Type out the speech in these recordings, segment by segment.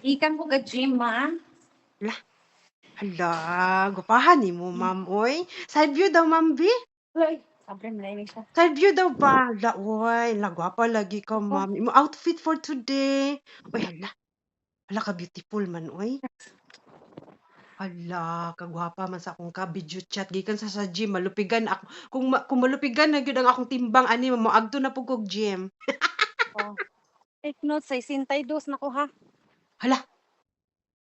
Ikan ko ka-gym, ma. Lah, hala, gupahan nimo, ma'am, oy. Side view daw, ma'am B. Uy, sabi mo na siya. Side view daw ba? Hala, oy, la gwapa lagi ka, Ako, ma'am. Imo outfit for today. Oy, hala. Hala ka beautiful man, oy. Hala, kagwapa man sa akong ka-video chat gikan sa gym malupigan ako. Kung malupigan na gyud ang akong timbang ani moadto na pud kog gym. oh. Take note, 62 na ko, ha. Hala,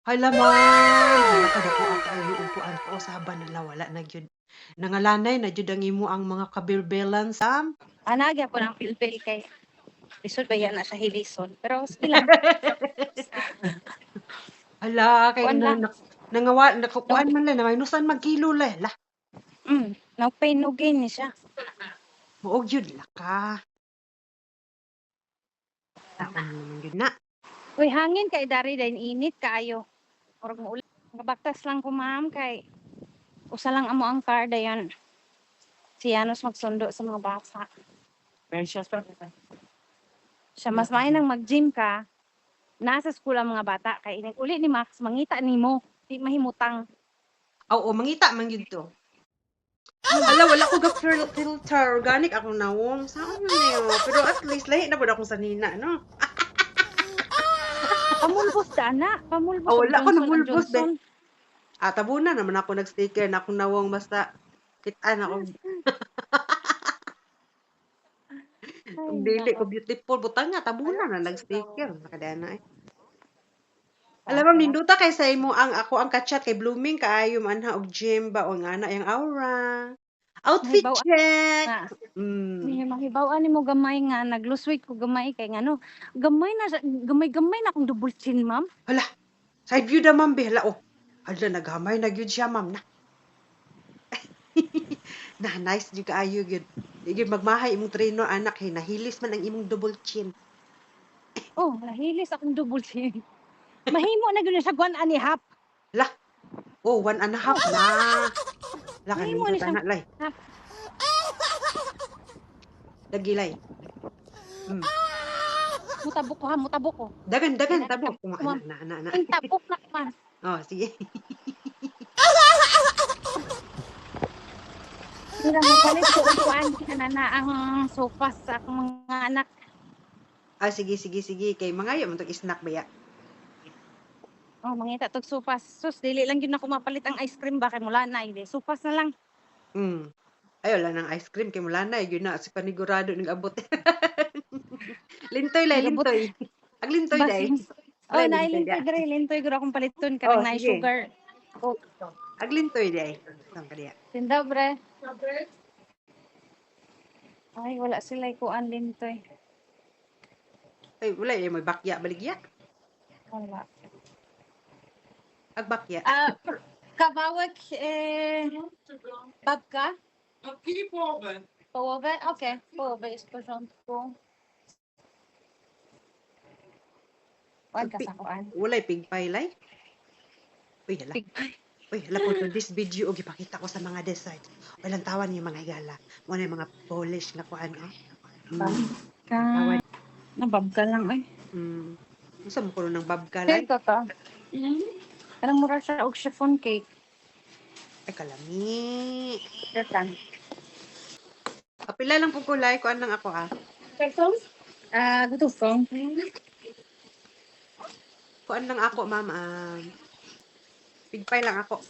hala ma'am. Hala ka dako ata ay upuan ko usaban nila wala na gyud. Nangalanay na gyud ang imo ang mga kabirbelan sam. Anagya ko ng pilpil kay lisod ba yan na sa hilison. Pero sige lang. Hala kay Kuan lang. nangawa No, nakukuan man lang na minusan magkilo la. Hala, no pain, no gain ni siya. muog gyud la ka. Taon naman gyud na. Uy, hangin kay dari din init kaayo. Orog mo ulit. Gabaktas lang ko, ma'am, kay usa lang amo ang car dayon. Si Yanos magsundo sa mga bata. Precious pa. Siya mas mainang mag-gym ka. Nasa school ang mga bata kay inig uli ni Max mangita nimo. Di mahimutang. Oo, mangita man gyud to. Hala, wala ko ga filter. Organic ako nawong. Saan man niyo? Pero at least lahi na pud akong sanina, no? Pamulbos dana, pamulbos Oh, og wala ko Johnson and namulbos be. Johnson. Tabunan naman ako nag-sticker na akong nawong basta kitaan ako. Ay, Dili ko nako. beautiful butang nga tabunan na nag-sticker nakadana eh. Alam mo Okay. ninduta kay sa imo ang ako ang ka-chat kay blooming kaayo man ha og gym ba o nga na yung aura. Outfit Mahibaw check. na. Mm. Mahibaw ni mo gamay nga nag-lose weight ko gamay kay ngano. Gamay na akong double chin, ma'am. Hala, side view da ma'am be hala oh. Hala naghamay na gyud siya ma'am na. Na nice jud kaayo gyud. Di gyud magmahay imong trainer anak hey nahilis man ang imong double chin. Oh, nahilis akong double chin. Mahimo na gyud sa guan ani half. Lah, oh 1.5 na. Lah Mahimo kanindot ni siya. anak lay. half. Lagi lay. Mutabok ko ha, mutabok ko. Dagan Ina- tabok. Ma'am. Na. Ang tapok na man. Oh, sige. Sila mo palit ko upuan na ang sofa sa akong mga anak. Sige. Kay mangayo man tong snack baya. Oh, mangita tog sopas. Sus, dili lang yun ako mapalit ang ice cream ba kay mula na hindi. Sopas na lang. Ayaw lang ng ice cream kay mula na yun na si panigurado ning abot. Lintoy lay, Nagabot. lintoy. Ang lintoy day. Oh, Lay, nailintoy lintoy dire, lintoy gura akong paliton Oh, karang na sige. sugar. Oh, Ang lintoy day. Saan ka diya? tindaw bre. Ay, wala sila kuan lintoy. Ay, wala may bakya baligya. Wala. Agbakya. Kawałek babka? Połowę. Połowę? Okej, połowę jest w porządku. Wag ka sa kuan. Walay pigpay lay. Uy, hala. Pigpay. Uy, hala po to this video og ipakita ko sa mga design. Walang tawan yung mga higala. Mo na yung mga polish na kuan oh. Ka. Nababka lang eh. Unsa mo kuno ng babka lay? Ito to. Parang mura siya og chiffon cake. Ay kalami. Datan. Kapila lang po kulay, kuan lang ako Gusto ko. Kuan lang ako, ma'am. Pigpay lang ako.